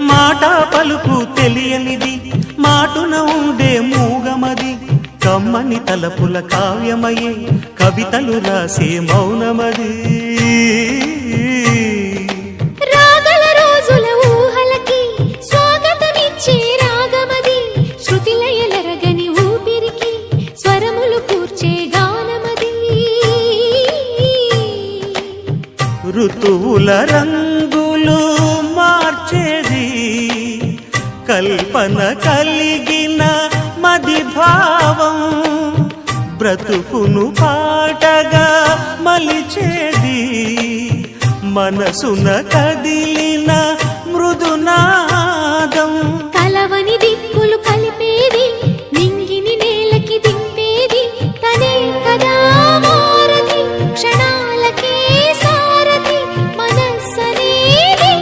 మాట పలుకు తెలియనిది మాటున ఉండే మూగమది కమ్మని తలపుల కావ్యమయే కవితలు రాసే మౌనమది రాగల రోజుల ఊహలకి స్వాగతమిచ్చే రాగమది శృతిలయలరగని ఊపిరికి స్వరములు కూర్చే గానమది ఋతువుల రంగులు మార్చేది కల్పన కలిగిన మది భావం బ్రతుకును పాటగా మలిచేది మనసున కదిలి